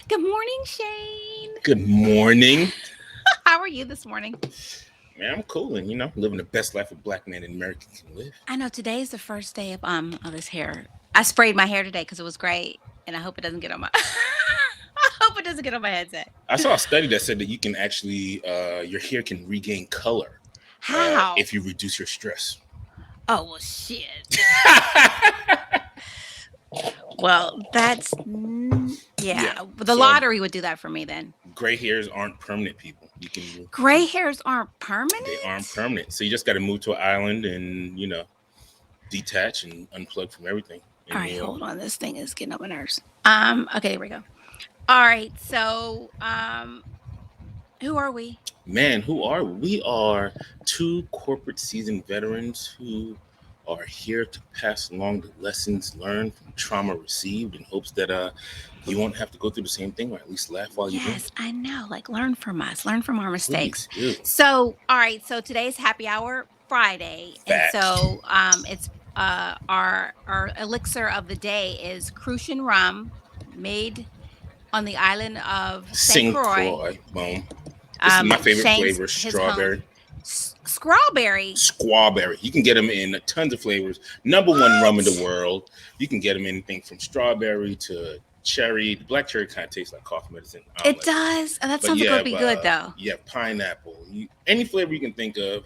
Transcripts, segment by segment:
Good morning, Shane. Good morning. How are you this morning? Man, I'm cool and living the best life a black man in America can live. I know today is the first day of this hair. I sprayed my hair today because it was great, and I hope it doesn't get on my. I hope it doesn't get on my headset. I saw a study that said that you can actually, your hair can regain color How? if you reduce your stress. Oh well, shit. Well, yeah. Yeah. The So lottery would do that for me then. gray hairs aren't permanent, people. Gray hairs aren't They aren't permanent. permanent. So you just got to move to an island and detach and unplug from everything. All And right, you'll hold on. This thing is getting on my nerves. Okay, here we go. All right, so who are we? Man, who are we? We are two corporate seasoned veterans who are here to pass along the lessons learned from trauma received in hopes that you won't have to go through the same thing or at least laugh while you're doing Yes, I know. Like, learn from us, learn from our it. mistakes. Please do. So, all right. So today's happy hour Friday, and Facts. so it's our elixir of the day is Cruz Rum, made on the island of Saint St. Croix. Croix. Boom. This is my favorite Shane's flavor, his home. strawberry. Strawberry. Squawberry. You can get them in tons of flavors. Number one rum in the What? world. You can get them anything from strawberry to cherry. The black cherry kind of tastes like cough medicine. I don't It like it. does. That But sounds like it would be good though. you have pineapple. Any flavor you can think of,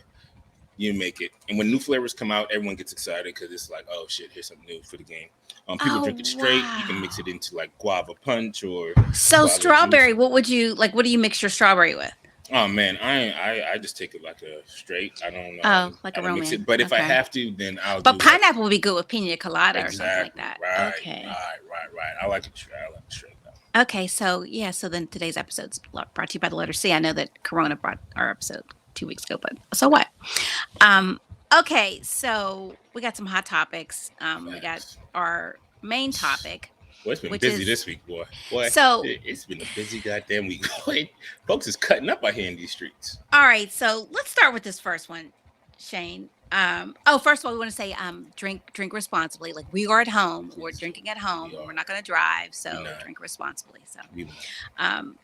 you make it. And when new flavors come out, everyone gets excited because it's like, oh shit, here's something new for the game. People Oh drink it straight. You can mix wow. it into like guava punch or So guava juice. strawberry. What would you like? What do you mix your strawberry with? Oh man, I just take it like a straight. Oh, like I a don't mix Roman. it. But if I Okay. have to, then I'll But do like pineapple would be good with pina colada or something like exactly that. right, Okay. right. I like it straight. I like it straight though. Okay. So yeah. So then today's episode's brought to you by the letter C. I know that Corona brought our episode 2 weeks ago, but so what? Um. Okay. So we got some hot topics. We got Facts. our main topic, Well, it's been which busy is this week, boy. Boy, so. it's been a busy goddamn week. Boy, folks is cutting up out here in these streets. All right. So let's start with this first one, Shane. First of all, we want to say drink responsibly. Like we are at home, we're Please do. drinking at We home. are. We're not going to drive, We so not. drink responsibly. So, We not. um,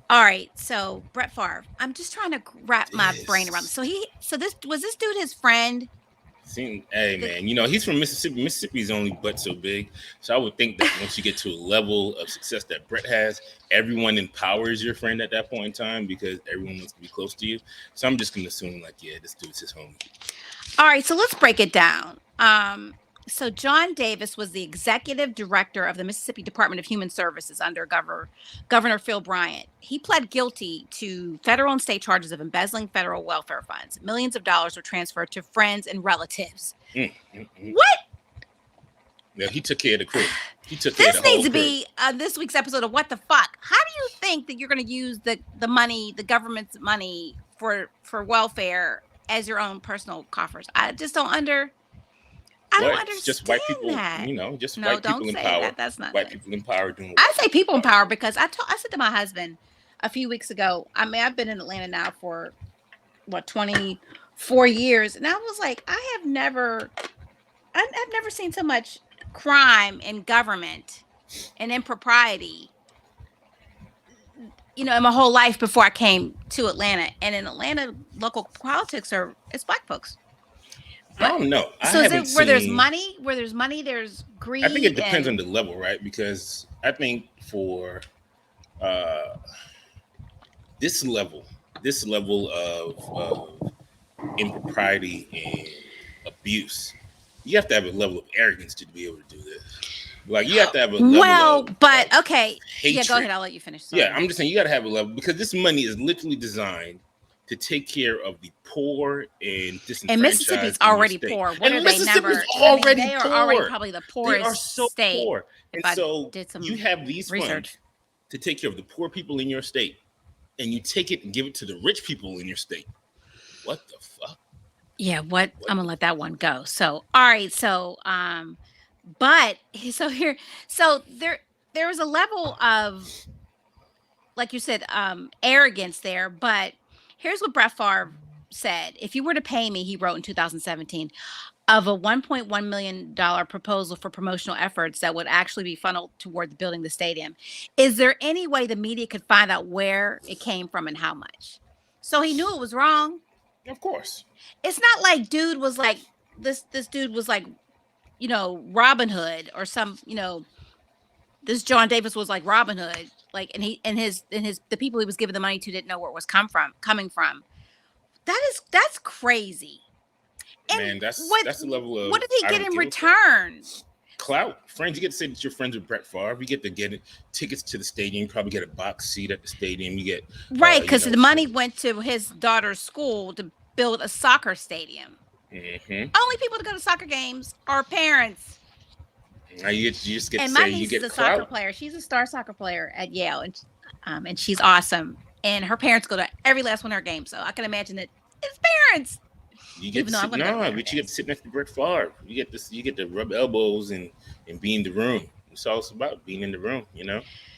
all right. So Brett Favre. I'm just trying to wrap my brain around this. This. So this was this dude his friend? Hey The, man, he's from Mississippi. Mississippi's only but so big, so I would think that once you get to a level of success that Brett has, everyone empowers your friend at that point in time because everyone wants to be close to you. So I'm just gonna assume like, yeah, this dude's his homie. all right. So let's break it down. So John Davis was the executive director of the Mississippi Department of Human Services under Governor Phil Bryant. He pled guilty to federal and state charges of embezzling federal welfare funds. Millions of dollars were transferred to friends and relatives. Mm, mm, mm. What? Yeah, he took care of the crew. He took care of This the needs whole to crew. be this week's episode of What the Fuck. How do you think that you're going to use the money, the government's money for welfare as your own personal coffers? I just don't I don't What? It's just white understand people, that. just No, white people don't in say power. that. That's not White nice. people in power doing I white say people people in in power. power because I said to my husband a few weeks ago. I mean, I've been in Atlanta now for what 24 years, and I was like, I've never seen so much crime in government and impropriety, in my whole life before I came to Atlanta. And in Atlanta, local politics it's black folks. I But don't know. I so is haven't it where there's seen. money? Where there's money, there's I think it greed, depends on and the level, right? Because I think for uh, this level, of impropriety and abuse, you have to have a level of arrogance to be able to do this. Like you have to have a level well, but of okay, yeah. Go hatred. ahead. I'll let you finish. Yeah, Sorry. I'm just saying you got to have a level because this money is literally designed to take care of the poor and And Mississippi's disenfranchised in your already state. poor. What And are they? Mississippi's Never. I mean, already they are already poor. probably the They are poorest so state. poor. If And I so did you some have these funds research. to take care of the poor people in your state, and you take it and give it to the rich people in your state. What the fuck? Yeah. What? What I'm the gonna let that one go. So, all right. So, but so here, so there was a level of, like you said, arrogance there. But here's what Brett Favre said: "If you were to pay me," he wrote in 2017, of a $1.1 million proposal for promotional efforts that would actually be funneled toward building the stadium. Is there any way the media could find out where it came from and how much? So he knew it was wrong. Of course. It's not like dude was like this dude was like, Robin Hood or some, this John Davis was like Robin Hood, like, and he and his the people he was giving the money to didn't know where it was coming from. That's crazy. And Man, that's what that's the level what of did he I get don't in give a fuck. return? Clout. Friends, you get to say that you're friends with Brett Favre. You get to get tickets to the stadium. You probably get a box seat at the stadium. You get, Right, because the money some. went to his daughter's school to build a soccer stadium. Hmm. Only people that go to soccer games are parents. Now you just get to And my say you niece is get a soccer clout. player. She's a star soccer player at Yale, and she's awesome. And her parents go to every last one of her games, so I can imagine that it's parents. You get Even to though I'm sit going to go to no, one of her but you get to games. sit next to Brett Favre. You get this. You get to rub elbows and be in the room. It's all it's about being in the room.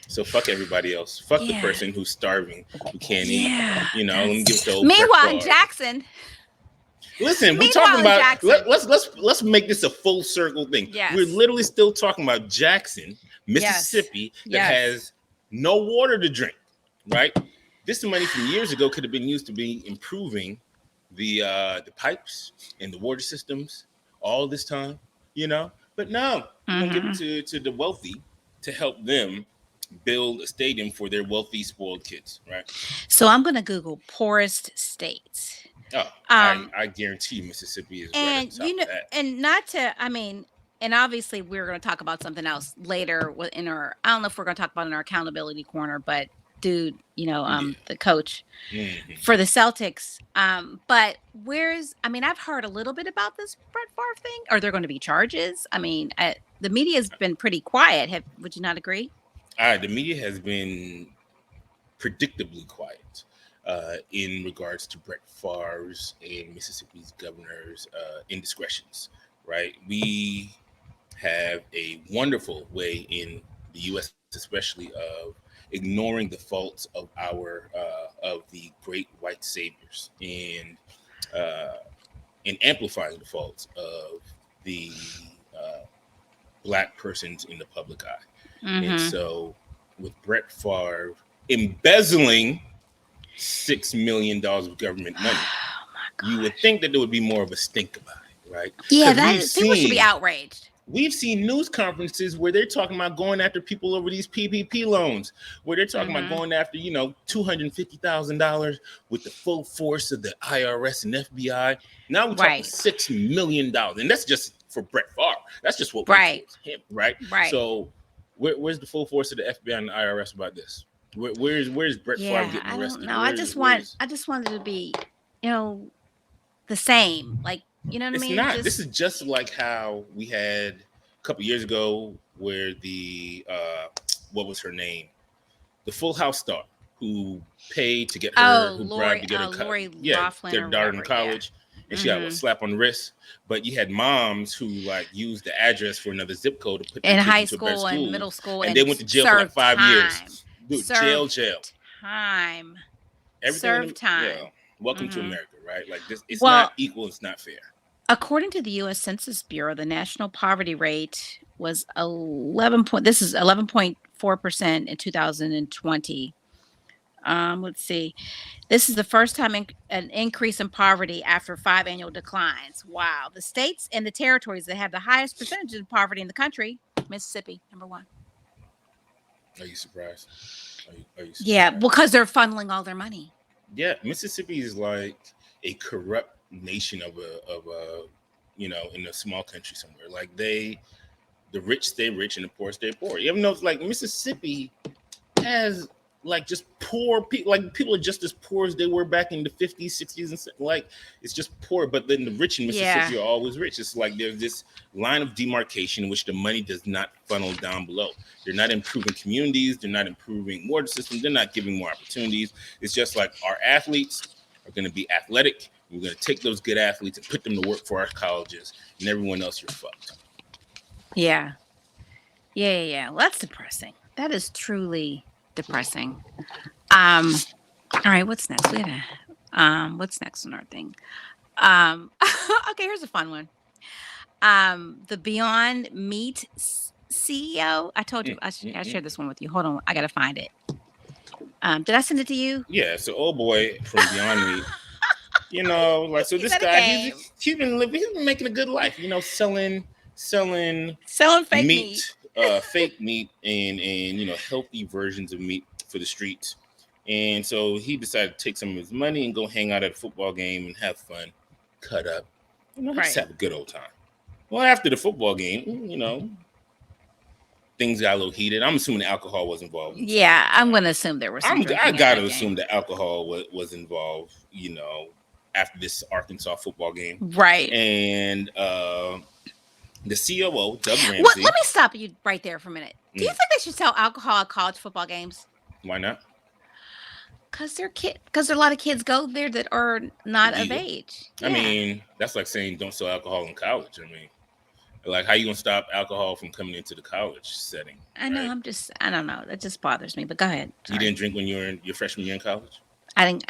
So fuck everybody else. Fuck the Yeah, person who's starving, who can't eat. yeah. Let me give it to old Brett Meanwhile, in Favre. Jackson. Listen, we're talking Meanwhile, in about Jackson. let's make this a full circle thing. We're Yes. literally still talking about Jackson, Yes. Mississippi, that Yes. has no water to drink. Right? This money from years ago could have been used to be improving the pipes and the water systems all this time. But no, we're gonna give it Mm-hmm. to the wealthy to help them build a stadium for their wealthy, spoiled kids. Right? So I'm going to Google poorest states. Oh, Um, I guarantee Mississippi is right at and the top of that. and not to, I mean, and obviously we're going to talk about something else later in our, I don't know if we're going to talk about in our accountability corner, but dude, Yeah. the coach Hmm. for the Celtics. But I mean, I've heard a little bit about this Brett Favre thing. Are there going to be charges? I mean, the media has been pretty quiet. Would you not agree? The media has been predictably quiet in regards to Brett Favre's and Mississippi's governor's indiscretions. Right? We have a wonderful way in the U.S., especially of ignoring the faults of of the great white saviors uh, and amplifying the faults of the uh, black persons in the public eye. And Mm-hmm. so, with Brett Favre embezzling $6 million of government money, Oh my you would gosh. think that there would be more of a stink about it, right? Yeah, Because people should be outraged. we've seen news conferences where they're talking about going after people over these PPP loans, where they're talking about Mm-hmm. going after $250,000 with the full force of the IRS and FBI. Now we're talking Right. $6 million, and that's just for Brett Favre. That's just what went Right. towards him, right? Right. So where's the full force of the FBI and the IRS about this? Where's Brett Favre Yeah, getting I don't arrested? know. I just wanted to be, you know, the same. Like, you know what I It's mean? not. This is Just just like how we had a couple years ago where what was her name? The Full House star who paid to get her, who bribed to get her, Lori yeah, Laughlin their or daughter in whatever. Yeah. college, and she got a Mm-hmm. slap on the wrist. But you had moms who like used the address for another zip code to put their In kids high into a better school and school, middle school, and they and went to jail for like served 5 years. time. Dude, jail. Time. Everything in Served time. yeah. Welcome to Mm-hmm. America, right? Like this, it's Well, not equal. It's not fair. according to the U.S. Census Bureau, the national poverty rate was 11.4% in 2020. Let's see. This is the first time an increase in poverty after 5 annual declines. Wow. The states and the territories that have the highest percentage of poverty in the country, Mississippi, number one. Are you surprised? Are you Yeah, surprised? because they're funneling all their money. Yeah, Mississippi is like a corrupt nation of a in a small country somewhere. Like the rich stay rich and the poor stay poor. You ever know it's like Mississippi has like just poor people, like people are just as poor as they were back in the 50s, 60s, and like it's just poor. But then the rich in Yeah. Mississippi are always rich. It's like there's this line of demarcation in which the money does not funnel down below. They're not improving communities, they're not improving water systems, they're not giving more opportunities. It's just like our athletes are going to be athletic. We're going to take those good athletes and put them to work for our colleges, and everyone else, you're fucked. Yeah. Yeah. Well, that's depressing. That is truly depressing. All right, what's next? What's next on our thing? Okay, here's a fun one. The Beyond Meat CEO. I told you I shared this one with you. Hold on, I gotta find it. Did I send it to you? Yeah, so old boy from Beyond Meat, like so He's this at a guy game he's been making a good life, selling selling fake meat. meat, fake meat, and healthy versions of meat for the streets. And so he decided to take some of his money and go hang out at a football game and have fun, cut up, just Right. have a good old time. Well, after the football game, things got a little heated. I'm assuming alcohol was involved. Yeah, I'm gonna assume there was some I drinking at gotta that assume game. that alcohol was involved. After this Arkansas football game, Right. and the COO Doug What? Ramsey. Let me stop you right there for a minute. Do you think they should sell alcohol at college football games? Why not? Because there are a lot of kids go there that are not of Legal. age. I mean, that's like saying don't sell alcohol in college. I mean, like how you gonna stop alcohol from coming into the college setting? I know. Right? I don't know. That just bothers me. But go ahead. You Sorry. didn't drink when you were in your freshman year in college? I didn't.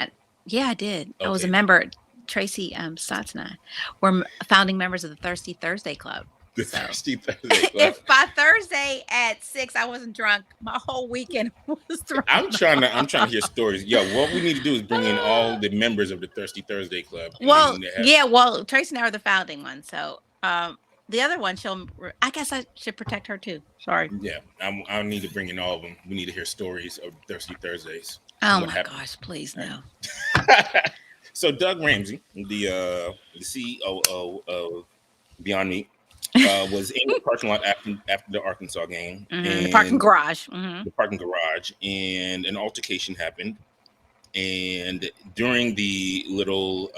Yeah, I did. I was a Okay. member. Tracy Stotts and I were founding members of the Thirsty Thursday Club. The So, Thirsty Thursday Club. if by Thursday at 6 I wasn't drunk, my whole weekend was thrown. I'm trying to hear stories. Yo, what we need to do is bring in all the members of the Thirsty Thursday Club. Well, yeah. Well, Tracy and I are the founding one. So, the other one, I guess I should protect her too. Sorry. Yeah, I need to bring in all of them. We need to hear stories of Thirsty Thursdays. Oh my gosh, please no. So Doug Ramsey, the COO of Beyond Meat, was in the parking lot after the Arkansas game. Mm-hmm. The parking garage. Mm-hmm. The parking garage, and an altercation happened. And during the little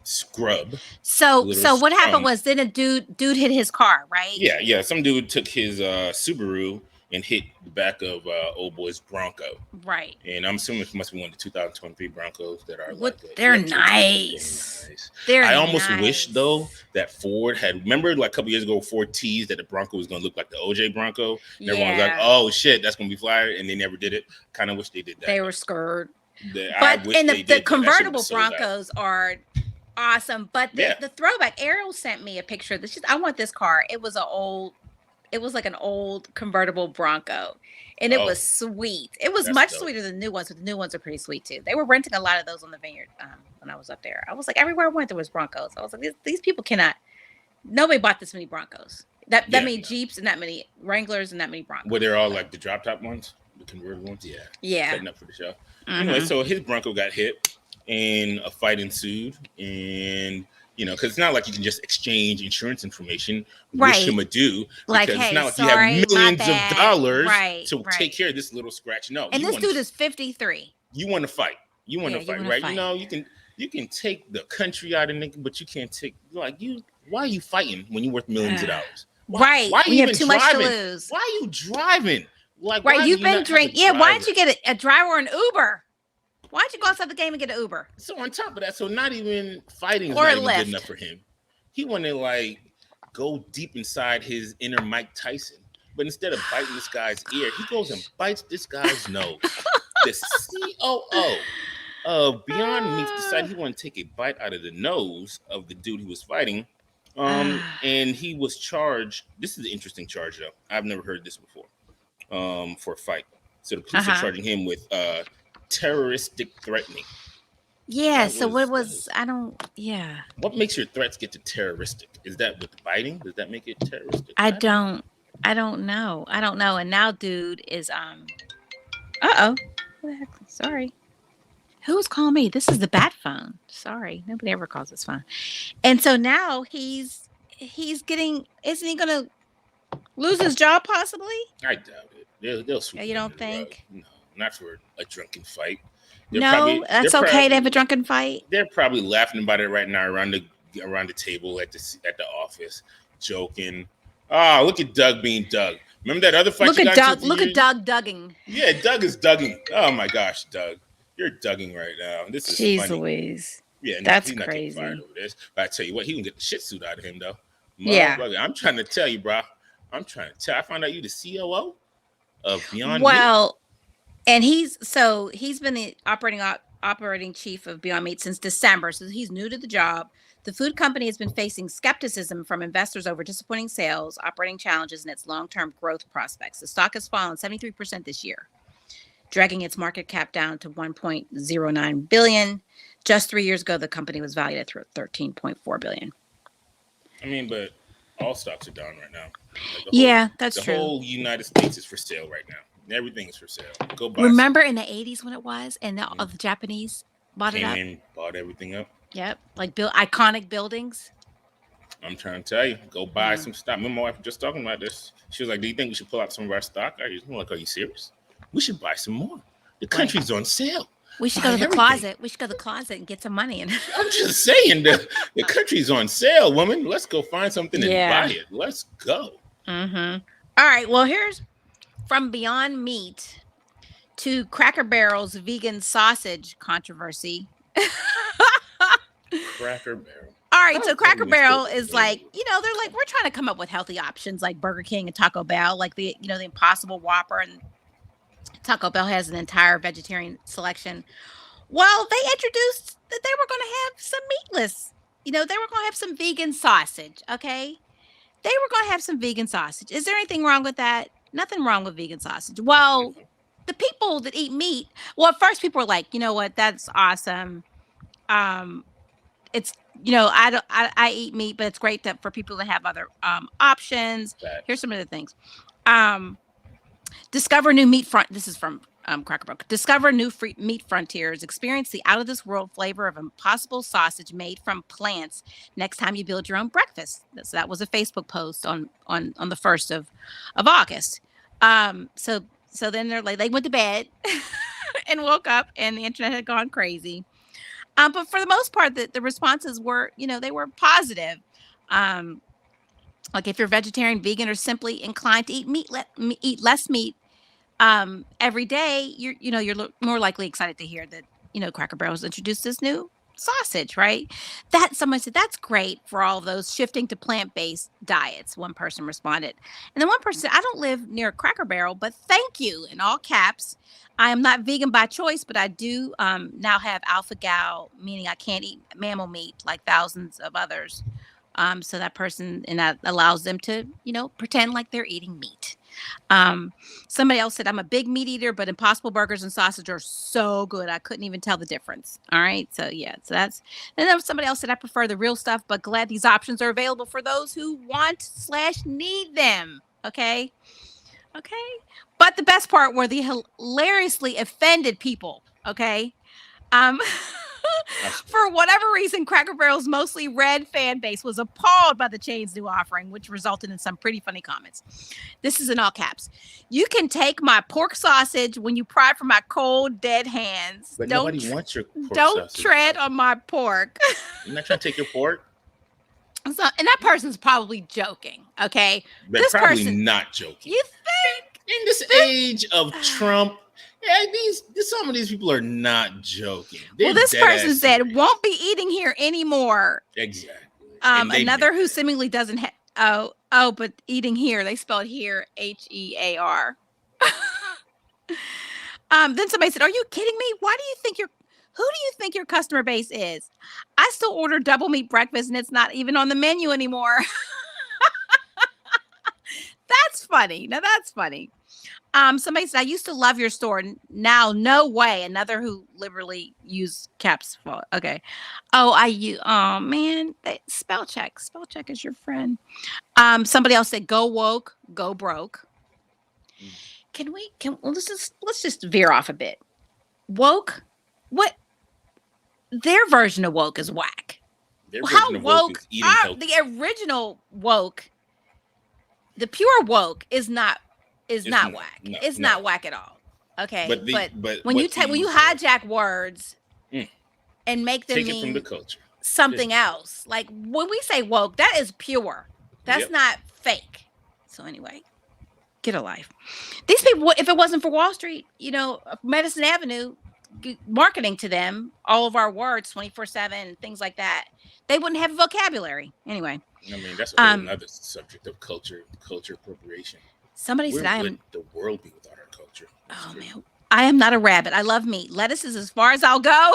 scrub. So what happened was then a dude hit his car, right? Yeah. Some dude took his Subaru and hit the back of old boy's Bronco. Right. And I'm assuming it must be one of the 2023 Broncos that are they're nice. I almost wish though that Ford had, remember like a couple years ago, Ford teased that the Bronco was going to look like the OJ Bronco. And everyone was like, oh shit, that's going to be flyer. And they never did it. Kind of wish they did that. They were scared. But the convertible Broncos are awesome. But the throwback, Ariel sent me a picture. I want this car. It was like an old convertible Bronco, and it was sweet. It was much sweeter than the new ones, but the new ones are pretty sweet too. They were renting a lot of those on the Vineyard when I was up there. I was like, everywhere I went there was Broncos. I was like, these people cannot. Nobody bought this many Broncos. That many Jeeps and that many Wranglers and that many Broncos. Were they all like the drop top ones, the convertible ones? Yeah. Setting up for the show. Mm-hmm. Anyway, so his Bronco got hit, and a fight ensued, and because it's not like you can just exchange insurance information, wish him adieu. Like, because hey, it's not like sorry, you have millions of dollars to right. take care of this little scratch. No, and this dude is 53. You want to fight. You want to fight, right? Fight. You can take the country out of nigga, but you can't take Why are you fighting when you're worth millions of dollars? Why are you have too much to lose? Why are you driving? Like, right, you've been drinking. Yeah, why don't you get a driver or an Uber? Why don't you go outside the game and get an Uber? So on top of that, not even fighting is not even good enough for him. He want to go deep inside his inner Mike Tyson, but instead of biting this guy's ear, he goes and bites this guy's nose. The COO of Beyond Meat decided he wanted to take a bite out of the nose of the dude he was fighting, and he was charged. This is an interesting charge, though. I've never heard this before. For a fight, so the police are charging him with terroristic threatening. Yeah. So what was? I don't. Yeah. What makes your threats get to terroristic? Is that with biting? Does that make it terroristic? I don't know. And now, dude is What the heck? Sorry. Who's calling me? This is the bat phone. Sorry, nobody ever calls this phone. And so now he's getting. Isn't he gonna lose his job possibly? I doubt it. They'll sweep. You don't think? No, not for a drunken fight. That's okay to have a drunken fight. They're probably laughing about it right now around the table at the office, joking. Oh, look at Doug being Doug. Remember that other fight? Look at Doug dugging. Yeah, Doug is dugging. Oh my gosh, Doug, you're dugging right now. This is funny. Louise. Yeah, that's he's crazy. Not getting fired over this. But I tell you what, he can get the shit suit out of him though. Yeah, I'm trying to tell you, bro. I found out you the COO of Beyond Meat. And he's been the operating chief of Beyond Meat since December. So he's new to the job. The food company has been facing skepticism from investors over disappointing sales, operating challenges, and its long-term growth prospects. The stock has fallen 73% this year, dragging its market cap down to 1.09 billion. Just 3 years ago, the company was valued at 13.4 billion. I mean, but all stocks are down right now. Like that's true. The whole United States is for sale right now. Everything is for sale. Go buy. Remember in the 80s when it was, and the Japanese bought it up? Came in, bought everything up. Yep, like iconic buildings. I'm trying to tell you, go buy some stock. Remember my wife was just talking about this. She was like, "Do you think we should pull out some of our stock?" I'm like, "Are you serious? We should buy some more. The country's on sale. We should go to the closet. We should go to the closet and get some money." I'm just saying, the country's on sale, woman. Let's go find something and buy it. Let's go. Mm-hmm. All right. Well, here's from Beyond Meat to Cracker Barrel's vegan sausage controversy. Cracker Barrel. All right, so Cracker Barrel is like, they're like, we're trying to come up with healthy options like Burger King and Taco Bell, like the Impossible Whopper, and Taco Bell has an entire vegetarian selection. Well, they introduced that they were going to have some meatless, they were going to have some vegan sausage, okay? They were going to have some vegan sausage. Is there anything wrong with that? Nothing wrong with vegan sausage. Well, the people that eat meat, well, at first people were like, you know what, that's awesome. It's, I eat meat, but it's great that for people that have other options. Here's some of the things. Discover new meat front. This is from Cracker Barrel. Discover new meat frontiers. Experience the out of this world flavor of impossible sausage made from plants next time you build your own breakfast. So that was a Facebook post on the 1st of August. So then they're like, they went to bed and woke up and the internet had gone crazy. But for the most part, the responses were, they were positive. Like if you're vegetarian, vegan, or simply inclined to eat less meat every day, you're more likely excited to hear that, Cracker Barrel has introduced this new sausage, right? That someone said, that's great for all of those shifting to plant-based diets. One person responded. And then one person said, I don't live near Cracker Barrel, but thank you, in all caps. I am not vegan by choice, but I do now have alpha-gal, meaning I can't eat mammal meat like thousands of others. So that person, and that allows them to, pretend like they're eating meat. Somebody else said, I'm a big meat eater, but Impossible Burgers and sausage are so good. I couldn't even tell the difference. All right. So yeah, so that's, and then somebody else said, I prefer the real stuff, but glad these options are available for those who want/need them. Okay. But the best part were the hilariously offended people. Okay. For whatever reason, Cracker Barrel's mostly red fan base was appalled by the chain's new offering, which resulted in some pretty funny comments. This is in all caps. You can take my pork sausage when you pry it from my cold, dead hands. But nobody wants your pork don't sausage. Tread on my pork. You're not trying to take your pork? And that person's probably joking, okay? They're probably not joking. You think? In this age of Trump, some of these people are not joking. Well, this person said, won't be eating here anymore. Exactly. Another who seemingly doesn't have, but eating here, they spelled here, HEAR. Then somebody said, are you kidding me? Who do you think your customer base is? I still order double meat breakfast and it's not even on the menu anymore. That's funny. Now that's funny. Somebody said, I used to love your store. Now, no way. Another who liberally used caps. Okay. Oh, man. Spell check. Spell check is your friend. Somebody else said, go woke, go broke. Let's just veer off a bit. Woke? What? Their version of woke is whack. How woke? The original woke, the pure woke is not whack. No, it's not whack at all. Okay. But when you hijack words and make them take mean it from the culture. Something else. Like when we say woke, that is pure. That's not fake. So anyway, get a life. These people, if it wasn't for Wall Street, Madison Avenue marketing to them all of our words 24/7, things like that, they wouldn't have a vocabulary. Anyway. I mean, that's another subject of culture appropriation. Somebody said, "I am the world be without our culture." Man, I am not a rabbit. I love meat. Lettuce is as far as I'll go.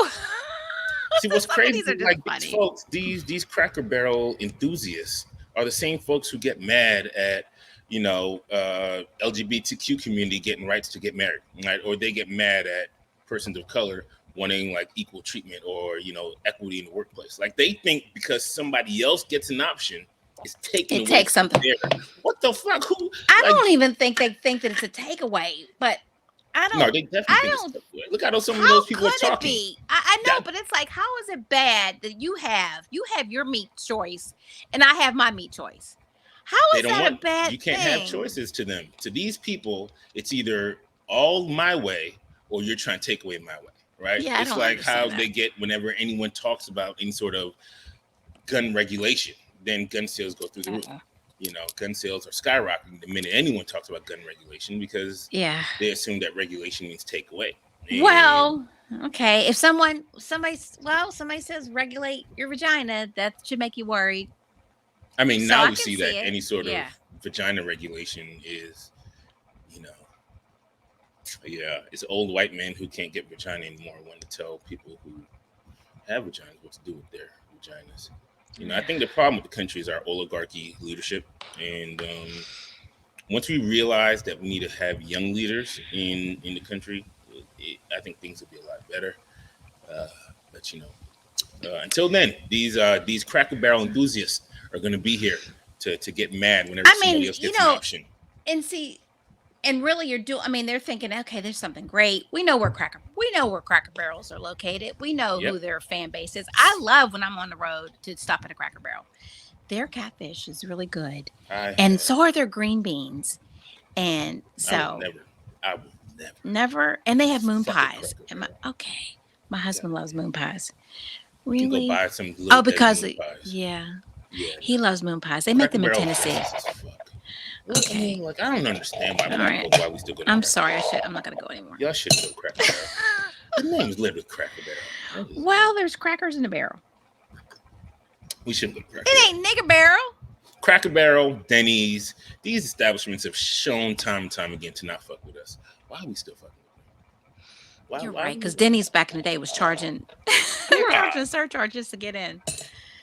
See what's Some of crazy these are is just like these funny. folks, these Cracker Barrel enthusiasts are the same folks who get mad at LGBTQ community getting rights to get married, right? Or they get mad at persons of color wanting like equal treatment or equity in the workplace. Like they think because somebody else gets an option, it's taken It away takes from something. there. What the fuck? Who I like? don't even think they think that it's a takeaway, but I No, don't. they definitely I think it's don't. taken away. Look how some of How those people are could it talking. be? I know, That but it's like, how is it bad that you have your meat choice and I have my meat choice? How they is don't that a want. bad You can't have thing? choices to them. To these people, it's either all my way or you're trying to take away my way. Right? Yeah, I It's don't like how understand they that. get whenever anyone talks about any sort of gun regulation, then gun sales go through the roof. Uh-uh. Gun sales are skyrocketing the minute anyone talks about gun regulation because Yeah. they assume that regulation means take away. And Well, okay. If somebody says regulate your vagina, that should make you worried. I mean, So now I we can see that see it. any sort of Yeah. vagina regulation is, you know, yeah, it's old white men who can't get vagina anymore want to tell people who have vaginas what to do with their vaginas. I think the problem with the country is our oligarchy leadership. And once we realize that we need to have young leaders in the country, I think things will be a lot better. Uh, but until then, these Cracker Barrel enthusiasts are going to be here to get mad whenever I somebody mean, else gets an option. and see, and really I mean, they're thinking, okay, there's something great. We know where Cracker Barrels are located. We know Yep. who their fan base is. I love when I'm on the road to stop at a Cracker Barrel. Their catfish is really good. I And have. so are their green beans. And I will so never. I will never. never, and they have moon Fuck a pies. Cracker And Barrel. okay. My husband Yeah. loves moon pies. You can go Really? buy some Oh, little Debbie because moon pies. yeah, Yeah, he no. loves moon pies. They make Cracker them in Barrel Tennessee. fast as fuck. I Okay. mean, like I don't understand why All people right. why we still go to I'm Cracker sorry. Barrel. I'm not gonna go anymore. Y'all should go to Cracker Barrel. The name is literally Cracker Barrel. Well, there's crackers in a barrel. We shouldn't go to Cracker It Barrel. ain't nigger barrel. Cracker Barrel, Denny's, these establishments have shown time and time again to not fuck with us. Why are we still fucking with them? You're Why right, because we- Denny's back in the day was charging. They were Bruh. charging surcharges to get in.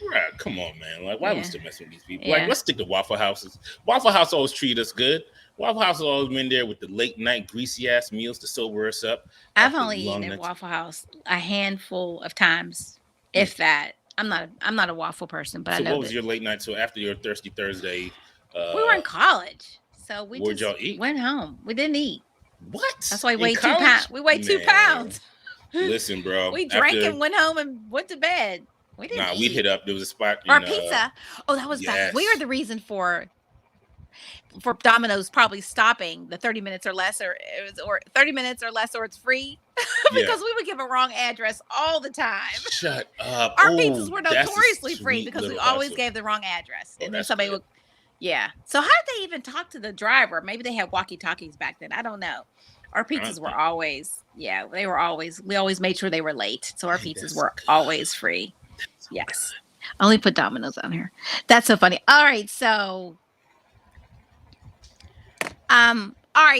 Bruh, come on, man. Like, why are we Yeah. still messing with these people? Yeah. Like, let's stick to Waffle Houses. Waffle House always treat us good. Waffle House has always been there with the late night greasy ass meals to sober us up. I've after only long eaten at nights. Waffle House a handful of times, if that. I'm not a waffle person, but I So know what was that your late night? So after your Thirsty Thursday, we were in college, so we where'd just y'all eat? went home. We didn't eat. What? That's why we In weighed 2 college? pounds. We weighed 2 Man. pounds. Listen, bro. We drank after- and went home and went to bed. We didn't Nah, eat. we hit up. There was a spot. Or in, pizza. Oh, that was back. yes. We were the reason for Domino's probably stopping the 30 minutes or less, or 30 minutes or less, or it's free. Yeah. Because we would give a wrong address all the time. Shut up. Our Oh, pizzas were that's a notoriously free sweet because we little always hustle. gave the wrong address. Oh, And then that's somebody good. would, yeah. So how did they even talk to the driver? Maybe they had walkie-talkies back then. I don't know. Our pizzas were think. always, we always made sure they were late. So our Hey, pizzas that's were good. always free. That's so Yes. I only put Domino's on here. That's so funny. All right,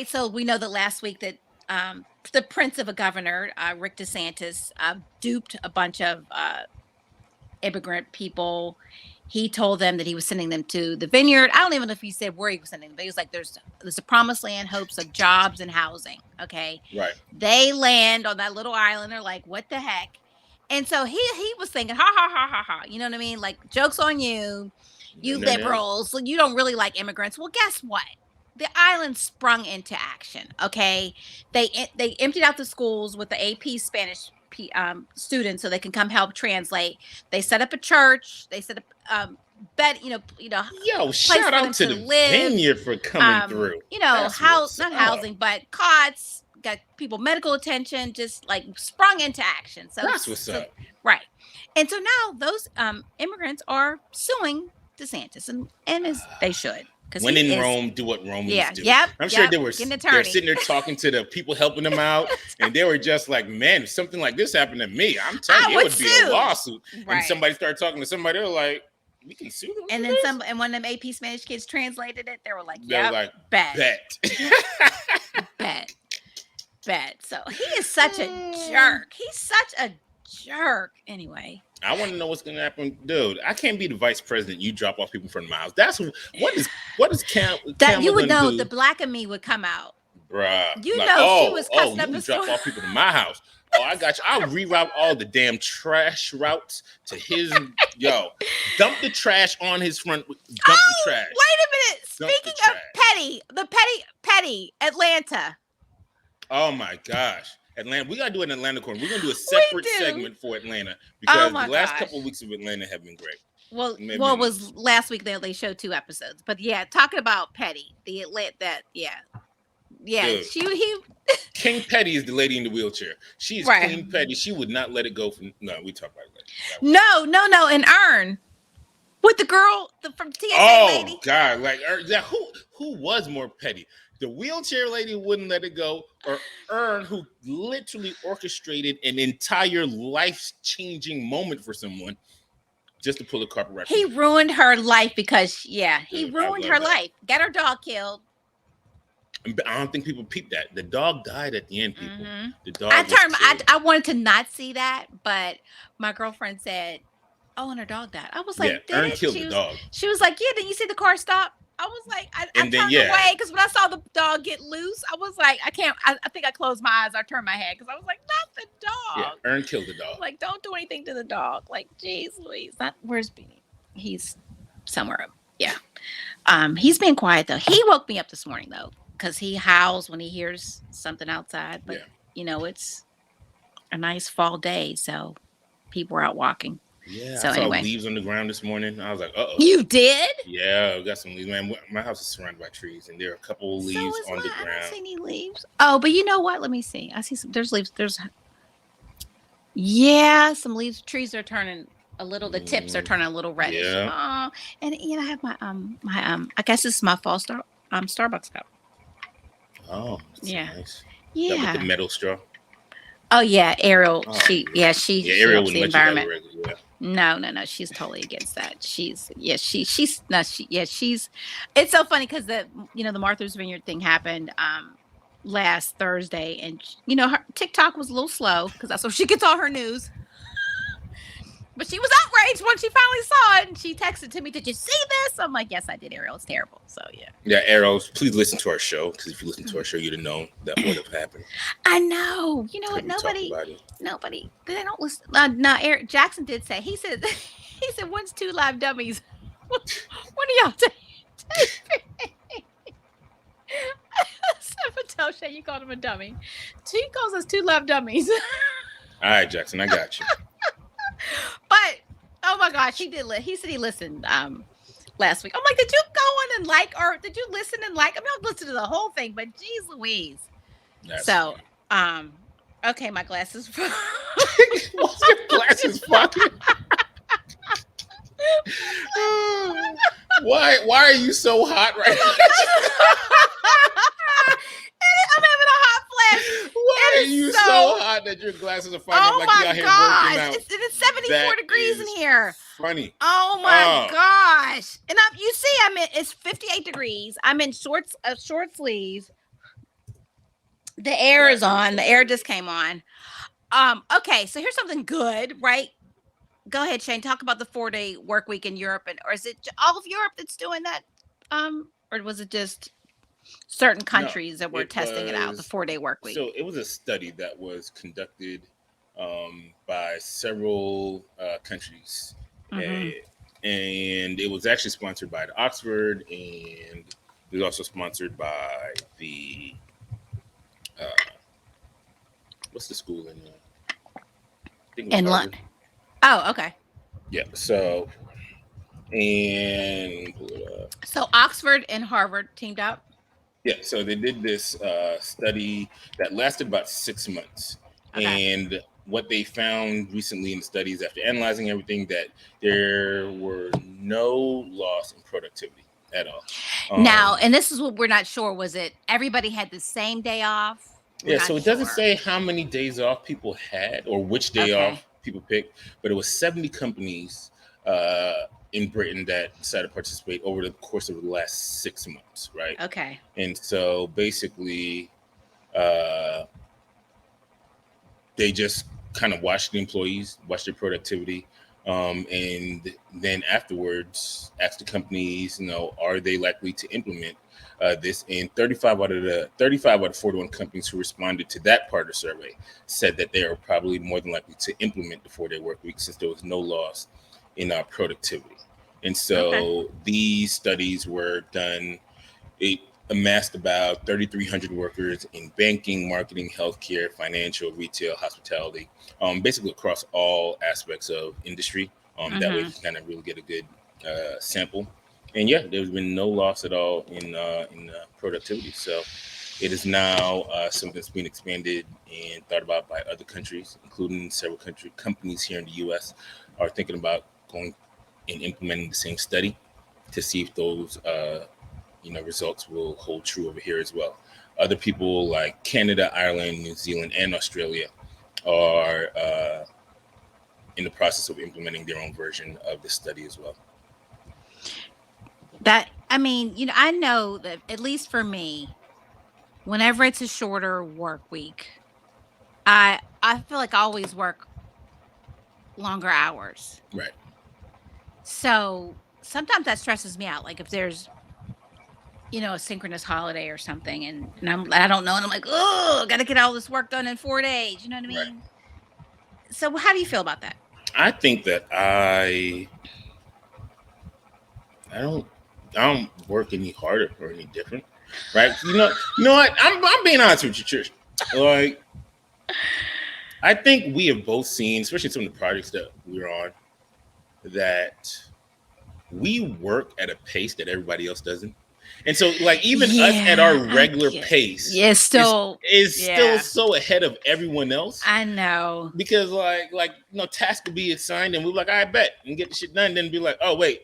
so we know that last week that the prince of a governor, Rick DeSantis, duped a bunch of immigrant people. He told them that he was sending them to the vineyard. I don't even know if he said where he was sending them, but he was like, there's a promised land, hopes of jobs and housing. Okay. Right. They land on that little island. They're like, what the heck? And so he was thinking, ha ha ha ha ha. You know what I mean? Like, joke's on you, you No. liberals. You don't really like immigrants. Well, guess what? The island sprung into action. Okay, they emptied out the schools with the AP Spanish students so they can come help translate. They set up a church. They set up Yo, shout for them out to to the live. vineyard for coming through. That's what's Not up. housing, but cots. Got people medical attention. Just like sprung into action. So That's what's up. Right. And so now those immigrants are suing DeSantis, and as they should. When in Rome, do what Romans do. Yep. I'm sure they were Get an they're attorney. sitting there talking to the people helping them out, and they were just like, "Man, if something like this happened to me, I'm telling I you, it would be sue." a lawsuit." Right. And somebody started talking to somebody, they were like, "We can sue them." And for then this?" and when them AP Spanish kids translated it, they were like, They were "Yep, like, bet, "Bet." bet." So he is such a jerk. He's such a jerk. Anyway. I want to know what's going to happen, dude. I can't be the vice president. You drop off people in front of my house. That's what is That you Kamala would going to know do, the black in me would come out. bruh? You Like, know she was cussing you up the drop store. off people to my house. Oh, I got you. I'll reroute all the damn trash routes to his. Dump the trash on his front. Dump the trash. Wait a minute. Dump Speaking the of trash. petty, Atlanta. Oh my gosh. Atlanta, we gotta do an Atlanta corner. We're gonna do a separate segment for Atlanta because the last couple of weeks of Atlanta have been great. Well, it was last week that they showed 2 episodes, but yeah, talking about Petty, the Atlanta, Dude, King Petty is the lady in the wheelchair. She is Queen Petty. She would not let it go. We talk about it later. No, and Earn with the girl from TSA lady. Oh God, like who was more petty? The wheelchair lady wouldn't let it go, or Earn, who literally orchestrated an entire life-changing moment for someone just to pull a carpet wrap. He ruined her life because, he ruined her life. Got her dog killed. I don't think people peeped that. The dog died at the end, people. Mm-hmm. The dog I wanted to not see that, but my girlfriend said, oh, and her dog died. I was like, Earn killed the dog. She was like, didn't you see the car stop? I was like, I turned away because when I saw the dog get loose, I was like, I can't. I think I closed my eyes. I turned my head because I was like, not the dog. Yeah, Earn killed the dog. Like, don't do anything to the dog. Like, geez, Louise. Where's Beanie? He's somewhere up. Yeah. He's been quiet though. He woke me up this morning though because he howls when he hears something outside. But it's a nice fall day, so people are out walking. Yeah, so I saw anyway. leaves on the ground this morning. I was like, uh-oh. You did? Yeah, we got some leaves. Man, my house is surrounded by trees, and there are a couple of leaves on the ground. I don't see any leaves. Oh, but you know what? Let me see. I see some. There's leaves. Some leaves. Trees are turning a little. The tips are turning a little reddish. Yeah. And I have my I guess this is my fall Starbucks cup. Oh, that's nice. Yeah. That with the metal straw. Oh yeah, Ariel. She Ariel helps the environment. No, she's totally against that. It's so funny because the Martha's Vineyard thing happened last Thursday, and her TikTok was a little slow because that's where she gets all her news. But she was outraged when she finally saw it, and she texted to me, "Did you see this?" I'm like, "Yes, I did, Ariel. It's terrible." So yeah. Yeah, Ariel, please listen to our show because if you listen to our show, you'd have known that would have happened. I know. You know what? Nobody. They don't listen. No, Eric Jackson did say. He said, "When's 2 live dummies? When are y'all taping?" Satosha, you called him a dummy. He calls us 2 live dummies. All right, Jackson, I got you. But oh my gosh, he did. He said he listened last week. I'm like, did you go on and like, or did you listen and like? I mean, I'll listen to the whole thing, but geez Louise. So, okay, my glasses. What's your glasses fucking? Why are you so hot right now? I'm having a hot flash. Why are you so hot that your glasses are fogging up like you out here working out? It's 74 degrees in here. Funny. Oh my gosh. And you see, it's 58 degrees. I'm in short sleeves. The air is on. The air just came on. Okay, so here's something good, right? Go ahead, Shane. Talk about the 4-day work week in Europe, or is it all of Europe that's doing that? Or was it just certain countries that were testing it out, the 4-day work week? So it was a study that was conducted by several countries, and it was actually sponsored by Oxford, and it was also sponsored by the what's the school in London? Oh, okay. Yeah. So Oxford and Harvard teamed up. Yeah, so they did this study that lasted about 6 months. Okay. And what they found recently in the studies, after analyzing everything, that there were no loss in productivity at all. Now, and this is what we're not sure. Was it everybody had the same day off? So it doesn't say how many days off people had or which day off people picked, but it was 70 companies in Britain that decided to participate over the course of the last 6 months, right? Okay. And so basically, they just kind of watch the employees, watch their productivity, and then afterwards ask the companies, are they likely to implement this? And 35 out of 41 companies who responded to that part of the survey said that they are probably more than likely to implement the 4-day work week since there was no loss in productivity. And Okay. so these studies were done. It amassed about 3,300 workers in banking, marketing, healthcare, financial, retail, hospitality, basically across all aspects of industry. That way, you Mm-hmm. can kind of really get a good sample. And yeah, there's been no loss at all in productivity. So it is now something that's being expanded and thought about by other countries, including several companies here in the U.S. are thinking about going and implementing the same study to see if those results will hold true over here as well. Other people like Canada, Ireland, New Zealand, and Australia are in the process of implementing their own version of this study as well. I know that at least for me, whenever it's a shorter work week, I feel like I always work longer hours. Right. So sometimes that stresses me out. Like if there's, a synchronous holiday or something and I don't know and I'm like, oh, gotta get all this work done in 4 days. You know what I Right. mean? So how do you feel about that? I think that I don't work any harder or any different. Right. You know what? I'm being honest with you, Trish. Like, I think we have both seen, especially some of the projects that we're on, that we work at a pace that everybody else doesn't. And so, like, even us at our Yeah, I regular get. pace Yeah, is still yeah, so ahead of everyone else I know. because, tasks could be assigned, and we're like, I bet, and get the shit done. Then be like, oh wait,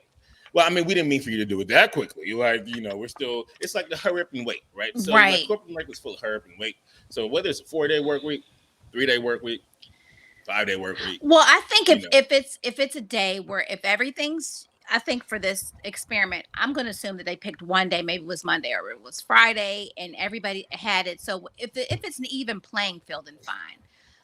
well, I mean, we didn't mean for you to do it that quickly. Like, we're still. It's like the hurry up and wait, right? So, like, Right. corporate America is full of hurry up and wait. So whether it's a 4-day work week, 3-day work week, 5-day work week, Well, I think you if know, if it's a day where if everything's I think for this experiment, I'm going to assume that they picked one day, maybe it was Monday or it was Friday, and everybody had it. So if it's an even playing field, then fine.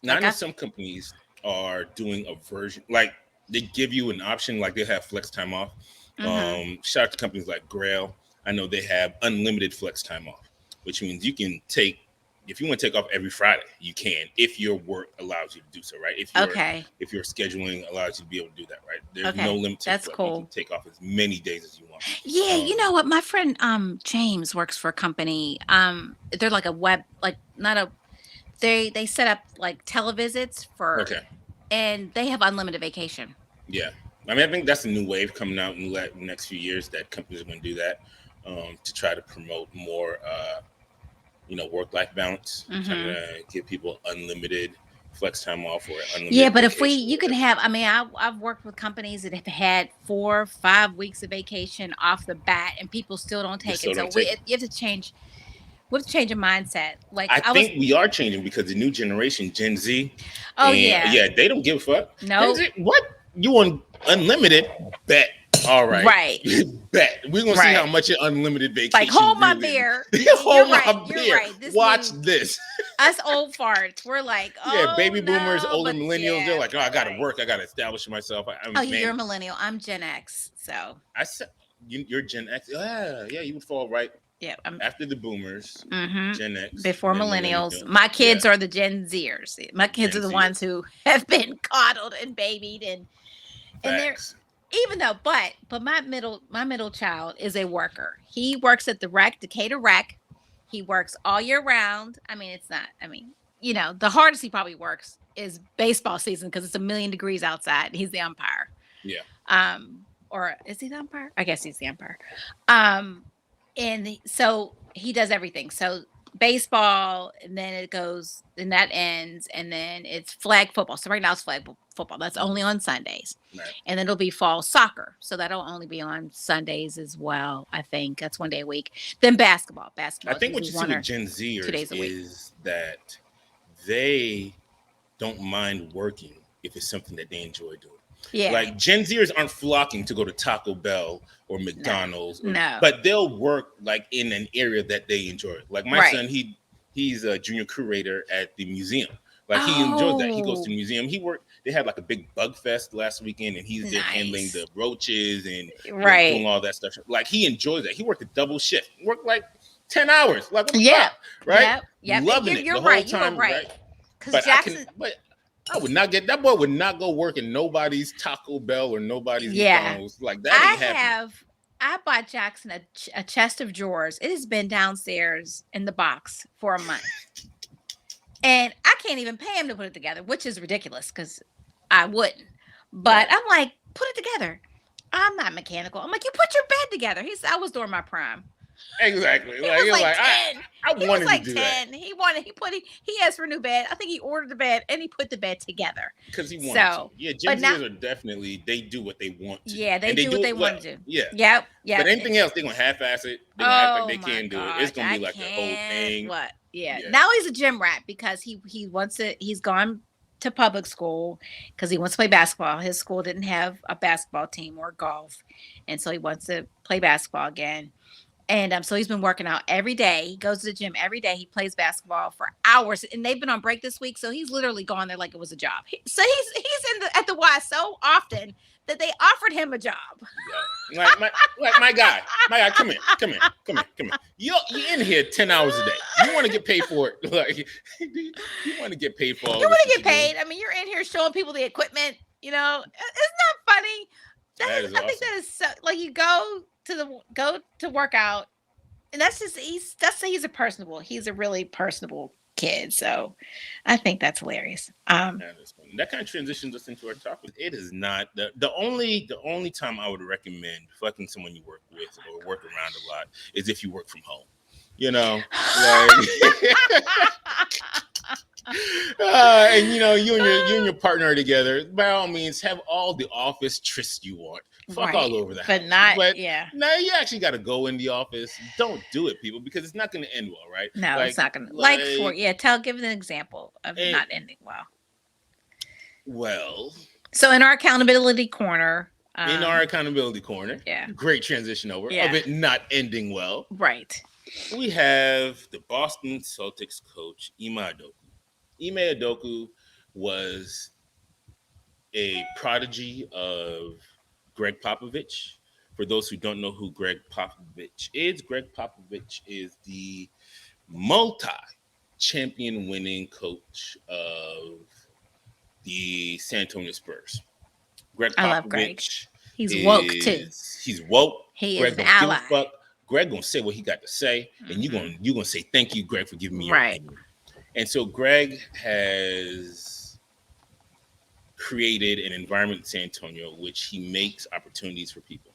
now I Like know I, some companies are doing a version like they give you an option, like they have flex time off. mm-hmm. Shout out to companies like Grail. I know they have unlimited flex time off, which means you can take if you want to take off every Friday, you can if your work allows you to do so, right? Okay, If your scheduling allows you to be able to do that, right? There's no okay, limit to that's flex. You can cool. take off as many days as you want. Yeah, you Um, know what? My friend James works for a company. They're like a web, like not a they set up like televisits for, okay, and they have unlimited vacation. yeah. I mean, I think that's a new wave coming out in the next few years that companies are going to do that to try to promote more, work-life balance, trying Hmm. to give people unlimited flex time off or Yeah, unlimited but if vacation or you can whatever. have, I've worked with companies that have had 4, 5 weeks of vacation off the bat, and people still don't They take still it. So don't take them. you have to change. We have to change a mindset. Like I I was, think we are changing because the new generation, Gen Z, oh and yeah, yeah, they don't give a fuck. Gen no, Z, what? You want unlimited? Bet. All right. right, Bet. We're gonna see how right. much your unlimited Like vacation hold my really beer. is. You're Hold right. my You're beer. right. This Watch new this. us old farts. We're like, Yeah, oh baby boomers, no, older but millennials, they're yeah, like, oh, I right, gotta right. work, I gotta establish myself. I'm Oh, you're a advanced. millennial. I'm Gen X. So I said you're Gen X. Yeah, you would fall right yeah, I'm after the boomers, hmm Gen X, before then millennials. millennials. My Yeah, kids are the Gen Zers. My kids are Gen the ones Zers. who have been coddled and babied and they're Facts. even though but my middle child is a worker. He works at the rec, Decatur Rec. He works all year round. I mean, it's not, the hardest he probably works is baseball season because it's 1,000,000 degrees outside. He's the umpire. Yeah. Or is he the umpire? I guess he's the umpire. Um, so he does everything. So baseball, and then it goes, and that ends, and then it's flag football. So right now it's flag football. That's only on Sundays, Right. and then it'll be fall soccer. So that'll only be on Sundays as well. I think that's one day a week. Then basketball. I Basketball is think what usually you see one with or Gen two Zers days a week. is that they don't mind working if it's something that they enjoy doing. Yeah. Like Gen Zers aren't flocking to go to Taco Bell or No. McDonald's, No. but they'll work like in an area that they enjoy. Like my Right. son, he's a junior curator at the museum. Like he enjoys that. He goes to Oh, the museum. They had like a big bug fest last weekend, and he's there handling nice. the roaches and doing Right. all that stuff. Like he enjoys that. He worked a double shift, worked like 10 hours. Like what the Yep. fuck, right? Yep. And Loving it you're the whole right. You are time, right. right? Because But Jackson, I would not get that boy would not go work in nobody's Taco Bell or nobody's yeah. McDonald's. Like that ain't happening. I bought Jackson a chest of drawers. It has been downstairs in the box for a month. And I can't even pay him to put it together, which is ridiculous because I wouldn't. But Right. I'm like, put it together. I'm not mechanical. I'm like, you put your bed together. I was during my prime. Exactly. He Like was you're like like 10. I He was wanted to like do that 10. He asked for a new bed. I think he ordered the bed and he put the bed together. because he wanted to. So, Yeah, Gen but now, Zers are definitely they do what they want to do, yeah, they and they do what do they it well. want to do. Yeah. Yep. But Yep. anything else, they're gonna half-ass it. They're gonna act like Oh they my can do it. It's gosh, gonna I be like the whole can't. thing. What? Yeah. Yeah. Now he's a gym rat because he wants to. He's gone to public school because he wants to play basketball. His school didn't have a basketball team or golf, and so he wants to play basketball again. And so he's been working out every day. He goes to the gym every day. He plays basketball for hours, and they've been on break this week, so he's literally gone there like it was a job. So he's at the Y so often that they offered him a job. Yeah. Like my guy, come here. You in here 10 hours a day. You want to get paid for it? Like you want to get paid for all You this want to shit get you're doing? paid? I mean, you're in here showing people the equipment. Isn't that funny? That is I think awesome. that is so. Like you go to work out, and he's a personable. He's a really personable kid. So I think that's hilarious. That is funny. That kind of transitions us into our topic. It is not the only time I would recommend fucking someone you work with or work around a lot is if you work from home. Like, and you and your partner are together. By all means, have all the office trysts you want. Fuck all over the house. But not, But yeah. now you actually got to go in the office. Don't do it, people, because it's not going to end well, right? No, Like, it's not gonna give an example of not ending well. Well, so in our accountability corner, yeah, great transition over of it not ending well. Right. We have the Boston Celtics coach Ime Udoka. Ime Udoka was a prodigy of Greg Popovich. For those who don't know who Greg Popovich is the multi-champion winning coach of the San Antonio Spurs. Greg Popovich. I love Greg. He's woke too. He's woke. He Greg is an ally. Give a fuck. Greg gonna say what he got to say, and you're gonna say thank you, Greg, for giving me your opinion. And so Greg has created an environment in San Antonio which he makes opportunities for people.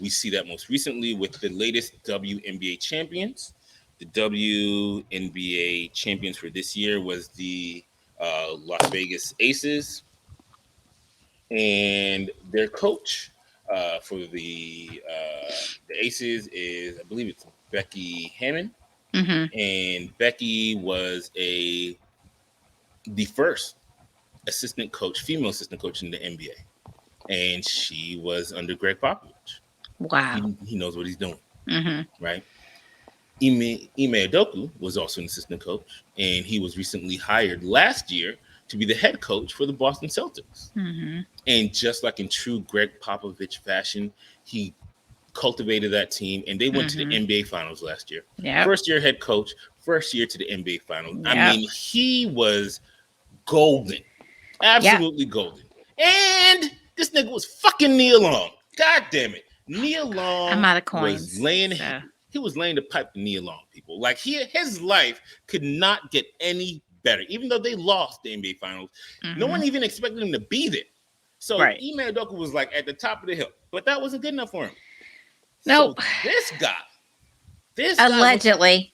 We see that most recently with the latest WNBA champions. The WNBA champions for this year was the Las Vegas Aces, and their coach for the Aces is, I believe it's Becky Hammon. And Becky was the first female assistant coach in the NBA, and she was under Greg Popovich. Wow, he knows what he's doing, right? Ime Udoka was also an assistant coach, and he was recently hired last year to be the head coach for the Boston Celtics. And just like in true Greg Popovich fashion, he cultivated that team, and they went to the NBA Finals last year. First year head coach, first year to the NBA Finals. I mean, he was golden, absolutely golden. And this nigga was fucking Nia Long. God damn it, Nia Long. I'm out of coins. He was laying the pipe to Nia Long, people. Like his life could not get any better, even though they lost the NBA Finals. No one even expected him to be there. So Ime Udoka was like at the top of the hill, but that wasn't good enough for him. Nope. So this guy allegedly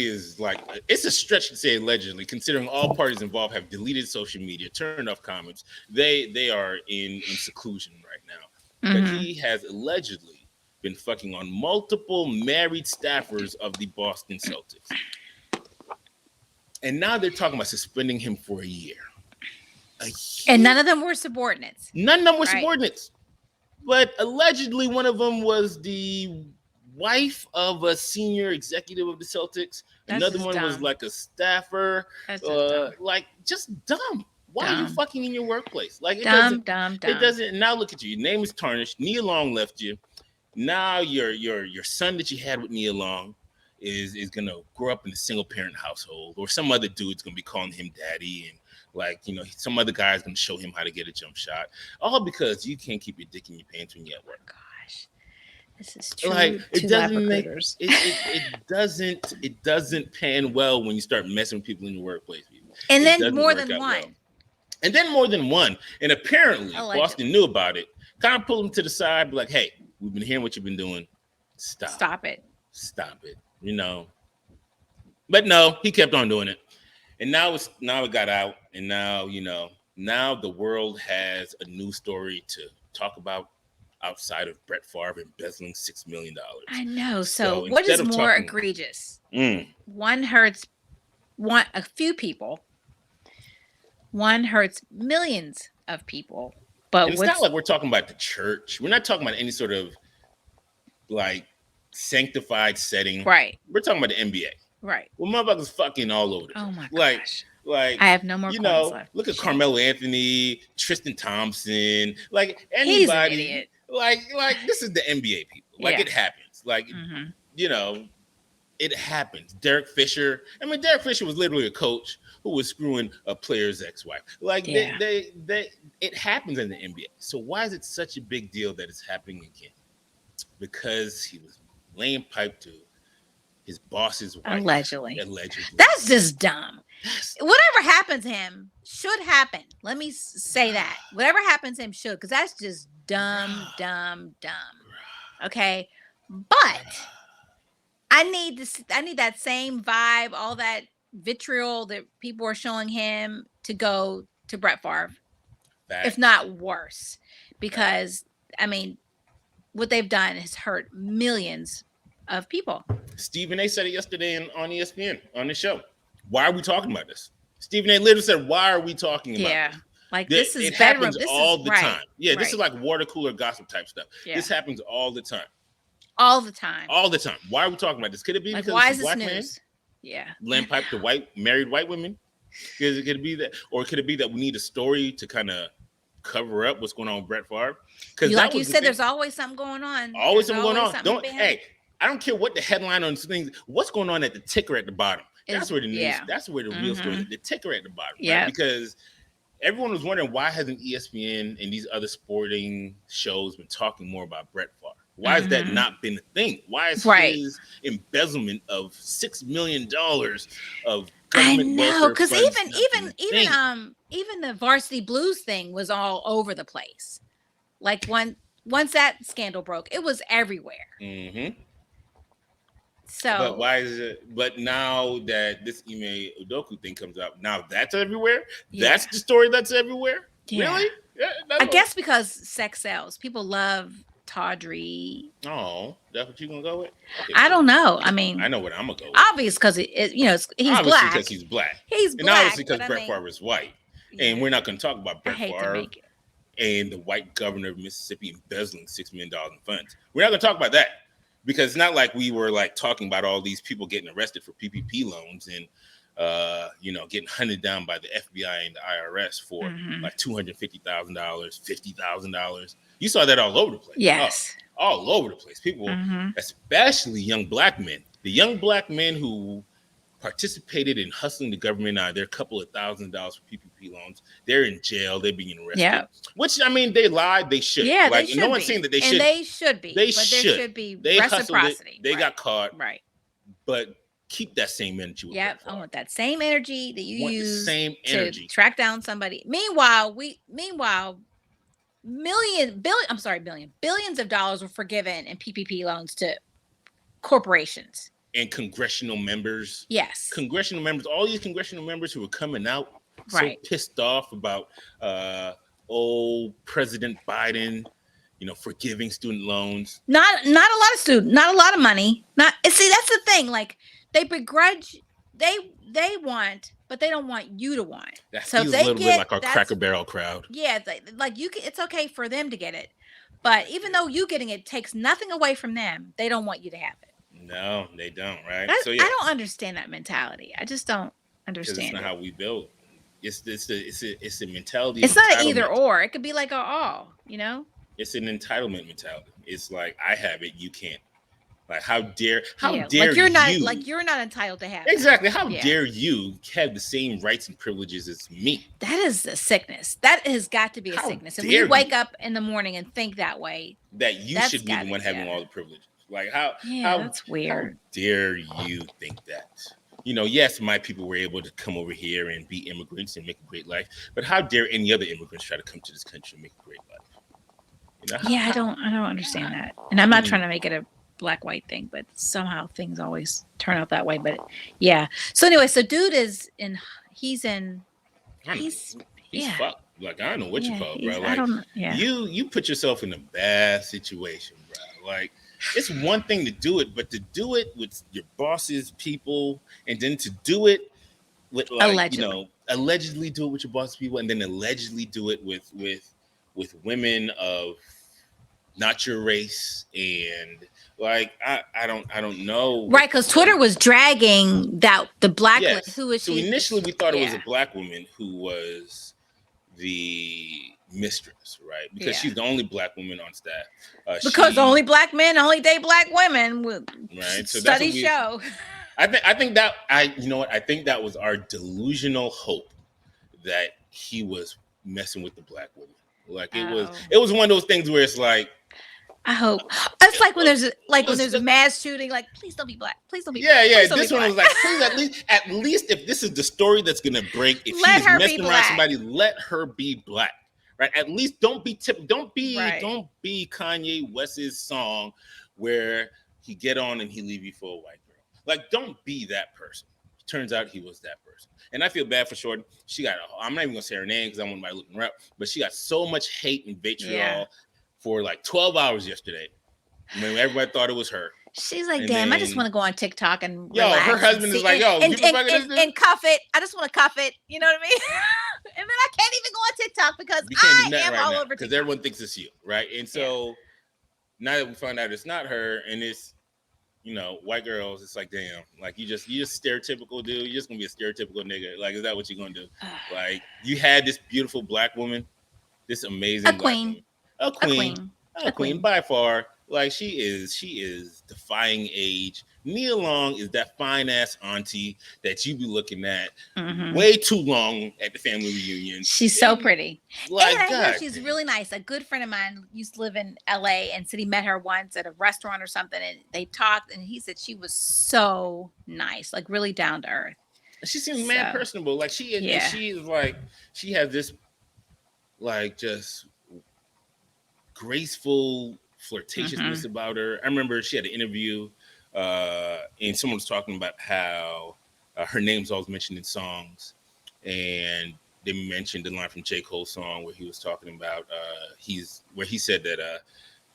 is like, it's a stretch to say allegedly, considering all parties involved have deleted social media, turned off comments. They are in seclusion right now. But he has allegedly been fucking on multiple married staffers of the Boston Celtics. And now they're talking about suspending him for a year. And none of them were subordinates. None of them were subordinates. But allegedly one of them was the wife of a senior executive of the Celtics. That's Another just one was dumb. like a staffer. That's just dumb. Like just dumb. Why are you Dumb. fucking in your workplace? Like Dumb. it doesn't. Now look at you. Your name is tarnished. Nia Long left you. Now your son that you had with Nia Long is gonna grow up in a single parent household, or some other dude's gonna be calling him daddy, and like some other guy's gonna show him how to get a jump shot, all because you can't keep your dick in your pants when you're at work. Gosh, this is true. Like it doesn't make it doesn't pan well when you start messing with people in your workplace. And then more than one. Well. And then more than one. And apparently Boston knew about it. Kind of pulled him to the side, be like, hey, we've been hearing what you've been doing. Stop it. But no, he kept on doing it. And now it got out. And now the world has a news story to talk about outside of Brett Farve embezzling $6 million. I know. So what is more egregious? One hurts a few people. One hurts millions of people. But it's not like we're talking about the church. We're not talking about any sort of like sanctified setting. Right. We're talking about the NBA. Right. Well, motherfuckers fuking all over the place. Oh my gosh. Like I have no more coins left. Look at Carmelo Anthony, Tristan Thompson, like anybody. He's an idiot. Like this is the NBA people. Like it happens. Like it happens. Derek Fisher. I mean, Derek Fisher was literally a coach who was screwing a player's ex-wife. Like it happens in the NBA. So why is it such a big deal that it's happening again? Because he was laying pipe to his boss's wife. Allegedly. That's just dumb. Whatever happens to him should happen. Let me say that. Whatever happens to him should, because that's just dumb. Okay. But I need that same vibe, all that vitriol that people are showing him to go to Brett Favre, if not worse, because I mean, what they've done has hurt millions of people. Stephen A. said it yesterday on ESPN on the show. Why are we talking about this? Stephen A. literally said, "Why are we talking about this?" Like this is it happens all the time. Yeah, right. This is like water cooler gossip type stuff. Yeah. This happens all the time. All the time. Why are we talking about this? Could it be because why it's a black man? Yeah. Laying pipe to married white women? Could it be that? Or could it be that we need a story to kind of cover up what's going on with Brett Favre? Because like you said, there's always something going on. Always something going on. I don't care what the headline on things. What's going on at the ticker at the bottom? That's where the news. Yeah. That's where the real story is. The ticker at the bottom. Yeah. Right? Because everyone was wondering, why hasn't ESPN and these other sporting shows been talking more about Brett Favre? Why has that not been a thing? Why is his embezzlement of $6 million of government? I know, because even the Varsity Blues thing was all over the place. Like once that scandal broke, it was everywhere. Mm-hmm. So, but why is it? But now that this Ime Udoka thing comes out, now that's everywhere. Yeah. That's the story that's everywhere. Yeah. Really? Yeah, I guess because sex sells. People love tawdry. Oh, that's what you're gonna go with? Okay, I don't know. I mean, I know what I'm gonna go with. Obvious because he's obviously black. Because he's black. He's and black. Obviously because Brett Favre is white. Yeah. And we're not gonna talk about Brett Favre and the white governor of Mississippi embezzling $6 million in funds. We're not gonna talk about that. Because it's not like we were like talking about all these people getting arrested for PPP loans and getting hunted down by the FBI and the IRS for like $250,000, $50,000. You saw that all over the place. Yes, all over the place. People, especially young black men, the young black men who participated in hustling the government out of their couple of $1,000s for PPP loans. They're in jail. They're being arrested. Yeah. Which, I mean, they lied. They should. Yeah, like, they should no one's saying that they should. And they should be. But there should be reciprocity. They got caught. Right. But keep that same energy. Yeah, I want that same energy that you use to track down somebody. Meanwhile, billions of dollars were forgiven in PPP loans to corporations. And congressional members. Yes. Congressional members, all these congressional members who were coming out so pissed off about President Biden, forgiving student loans. Not a lot of student, not a lot of money. See, that's the thing. Like they begrudge, they want, but they don't want you to want. That feels a little bit like our Cracker Barrel crowd. Yeah, like it's okay for them to get it. But even though you getting it takes nothing away from them, they don't want you to have it. No, they don't, right? I, So I yeah, don't understand that mentality. I just don't because it's understand not it. how we build. It's a mentality of It's not an either entitlement. or. It could be like a all, you know? It's an entitlement mentality. It's like I have it, you can't. Like how Yeah. dare you? Like you're not entitled to have that. Exactly. How Yeah. dare you have the same rights and privileges as me? That is a sickness. That has got to be a How sickness. And when you dare wake you up in the morning and think that way, that you that's should be got the it. one having Yeah. all the privileges? Like how Yeah, how that's how weird. dare you think that? Yes, my people were able to come over here and be immigrants and make a great life, but how dare any other immigrants try to come to this country and make a great life? Yeah, I don't understand that. And I'm not trying Mm, to make it a black white thing, but somehow things always turn out that way. But yeah. So anyway, so dude is in he's in I don't he's know. He's yeah. fucked. Like I don't know what you Yeah, call it, he's bro. I Like don't yeah. you put yourself in a bad situation, bro. Like it's one thing to do it, but to do it with your bosses, people, and then to do it with Allegedly. allegedly do it with your boss's people, and then allegedly do it with women of not your race, and like I don't know. Right, because Twitter was dragging that the black Yes. who is So she? initially we thought it was a Yeah. black woman who was the mistress, right? Because Yeah. she's the only black woman on staff. Because She only black men only date black women. right. So that's what Studies we. show. I think that you know what I think that was our delusional hope that he was messing with the black woman. Like it was Oh. it was one of those things where it's like I hope it's like when there's a just, mass shooting, like please don't be black, please don't be yeah, black, yeah. please don't This be one black. was like, please at least if this is the story that's gonna break, if Let she's her be messing around black. somebody, let her be black. Right? At least don't be Right. don't be Kanye West's song where he get on and he leave you for a white girl. Like, don't be that person. Turns out he was that person. And I feel bad for Shorty. I'm not even gonna say her name because I want anybody looking her up, but she got so much hate and vitriol for like 12 hours yesterday. When everybody thought it was her. She's like, And damn, I just then- want to go on TikTok and Yo, relax her husband and is see- like, yo, and, you been and, fucking and, this dude? and cuff it. I just want to cuff it. You know what I mean? And then I can't even go on TikTok because You can't do I nothing am right all now over because TikTok. everyone thinks it's you, right? And so now that we find out it's not her and it's white girls, it's like, damn, like you just stereotypical dude. You're just gonna be a stereotypical nigga. Like, is that what you're gonna do? Like, you had this beautiful black woman, this amazing A black queen. woman, a queen by far. Like she is defying age. Nia Long is that fine ass auntie that you be looking at way too long at the family reunion. She's so pretty. Like, and I hear God, she's really nice. A good friend of mine used to live in LA and said he met her once at a restaurant or something and they talked and he said she was so nice, like really down to earth. She seems mad personable. Like she is, and she is like, she has this like just graceful flirtatiousness about her. I remember she had an interview and someone was talking about how her name's always mentioned in songs, and they mentioned the line from J. Cole's song where he was talking about he said that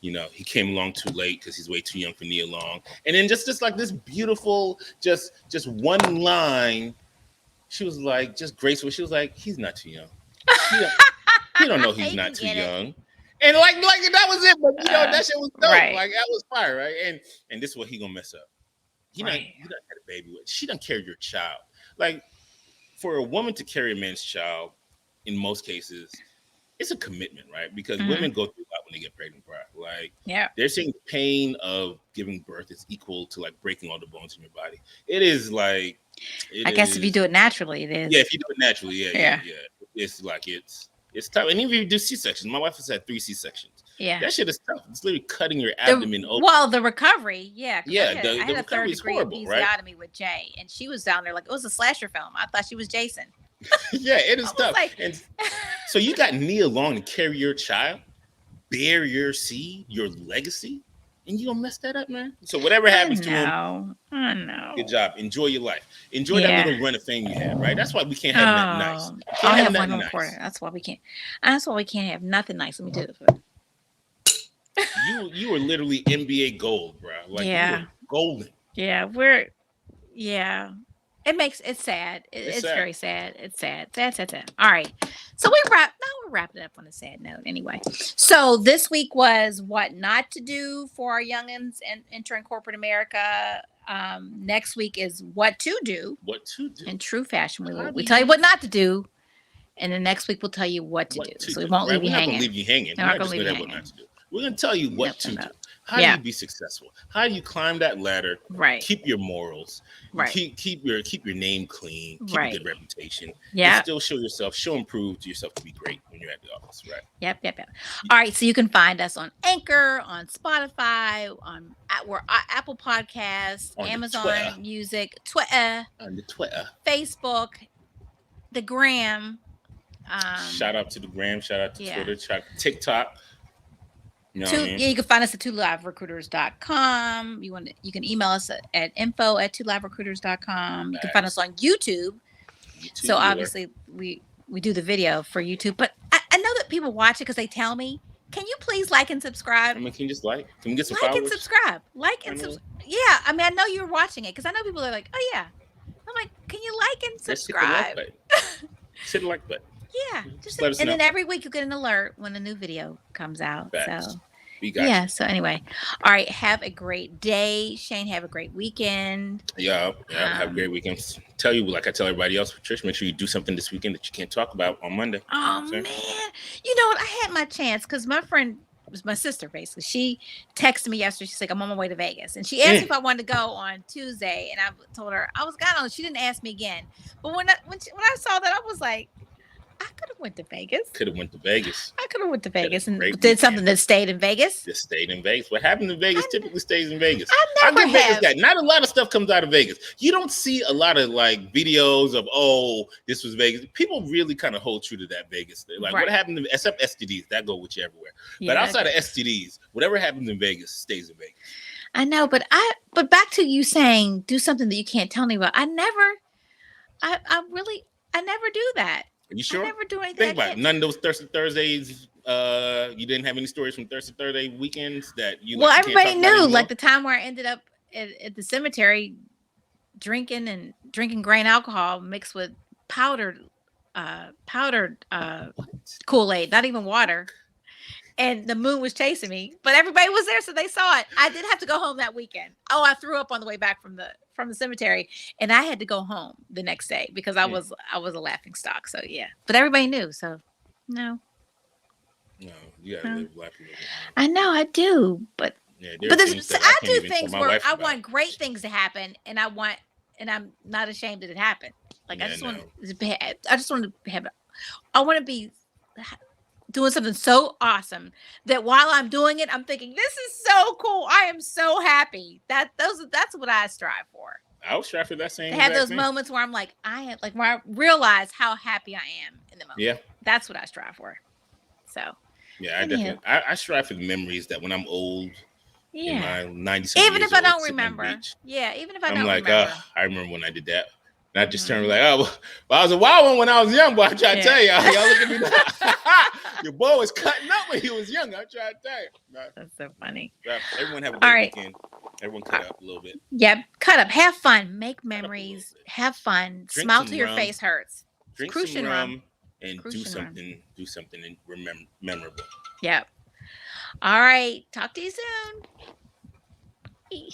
he came along too late because he's way too young for Nia Long. And then just like this beautiful, just one line, she was like, just graceful. She was like, he's not too young. He don't know he's not too young. And like that was it. But that shit was dope. Right. Like that was fire, right? And this is what he gonna mess up. He done had a baby with. She done carried your child. Like, for a woman to carry a man's child, in most cases, it's a commitment, right? Because women go through a lot when they get pregnant, bro. Like, they're saying the pain of giving birth is equal to like breaking all the bones in your body. It is like, I guess if you do it naturally, it is. Yeah, if you do it naturally, yeah. It's like it's tough. And even if you do C-sections, my wife has had 3 C-sections. Yeah, that shit is tough. It's literally cutting your abdomen open. Well, the recovery, I had the a third degree horrible, episiotomy right? with Jay, and she was down there like it was a slasher film. I thought she was Jason. Yeah, it is tough. Like... And so you got Nia Long to carry your child, bear your seed, your legacy, and you gonna mess that up, man. So whatever happens to him, I know. Good job. Enjoy your life. Enjoy that little run of fame you had, right? That's why we can't have nothing nice. I have one important. That's why we can't. That's why we can't have nothing nice. Let me do this. You were literally NBA gold, bro. Like, you were golden. Yeah, It's sad. It's It's sad. very sad. It's sad. Sad. All right. So we're wrapping it up on a sad note anyway. So this week was what not to do for our youngins and entering corporate America. Next week is what to do. What to do In true fashion. How We do tell you you- what not to do. And the next week we'll tell you what to do. What to So we do, won't right? leave you We're not hanging. gonna leave you hanging. We're We're not not just gonna gonna leave tell you you what hanging. not to do. We're gonna tell you what to do. How do Yeah. you be successful? How do you climb that ladder? Right. Keep your morals. Right. Keep your name clean. Keep Right. a good reputation. Yeah. And still show yourself. Show and prove to yourself to be great when you're at the office. Right. Yep. All right. So you can find us on Anchor, on Spotify, we're Apple Podcasts, On the Amazon Twitter. Music, Twitter, On the Twitter. Facebook, the Gram. Shout out to the Gram. Shout out to yeah. Twitter. Shout out to TikTok. You know what I mean? Yeah, you can find us at twoliverecruiters.com. You can email us at info@twoliverecruiters.com. You can find us on YouTube. So obviously we do the video for YouTube, but I know that people watch it because they tell me, can you please like and subscribe? I mean, can you just like? Can we get some like followers? and subscribe? Yeah, I mean, I know you're watching it because I know people are like, oh yeah. I'm like, can you like and subscribe? Hit the like button. Yeah, Just let us and know. then every week you get an alert when a new video comes out. Facts. So We got yeah. you. So anyway, all right. Have a great day, Shane. Have a great weekend. Yeah. Have a great weekend. Tell you, like I tell everybody else, Trish, make sure you do something this weekend that you can't talk about on Monday. Oh man, you know what? I had my chance because my friend was my sister. Basically, she texted me yesterday. She's like, "I'm on my way to Vegas," and she asked me if I wanted to go on Tuesday, and I told her I was gone. She didn't ask me again. But when I saw that, I was like, I could have went to Vegas. Could have went to Vegas. I could have went to Vegas and great did something that stayed in Vegas. Just stayed in Vegas. What happened in Vegas typically stays in Vegas. I never give Vegas have. that. Not a lot of stuff comes out of Vegas. You don't see a lot of like videos of, oh, this was Vegas. People really kind of hold true to that Vegas thing. Like what happened to, except STDs, that go with you everywhere. Yeah, but outside of STDs, whatever happens in Vegas stays in Vegas. I know, but back to you saying do something that you can't tell me about. I never do that. Are you sure? I never do anything. Think about it. None of those Thirsty Thursdays. You didn't have any stories from Thirsty Thursday weekends that you. Well, everybody knew, like the time where I ended up at the cemetery, drinking grain alcohol mixed with powdered Kool-Aid, not even water. And the moon was chasing me, but everybody was there, so they saw it. I did have to go home that weekend. Oh, I threw up on the way back from the cemetery, and I had to go home the next day because I was a laughing stock. So yeah, but everybody knew. So no, you gotta live life. I know I do, but I do things where I want great things to happen, and I'm not ashamed that it happened. Like I just want to be doing something so awesome that while I'm doing it, I'm thinking, this is so cool. I am so happy. That's what I strive for. I would strive for that same. To have those moments where I'm like, where I realize how happy I am in the moment. Yeah. That's what I strive for. So. Yeah, I definitely. I strive for the memories that when I'm old. Yeah. In my 90s. Even if I don't remember. Yeah. Even if I don't remember. I'm like, I remember when I did that. And I just turned like, oh, well, I was a wild one when I was young, boy. I'm trying to tell y'all. Y'all look at me now. Your boy was cutting up when he was young. I'm trying to tell you. That's so funny. Everyone have a great weekend. Everyone cut up a little bit. Yeah, cut up. Have fun. Make memories. Have fun. Smile till your face hurts. Drink some rum and do something memorable. Yep. All right. Talk to you soon.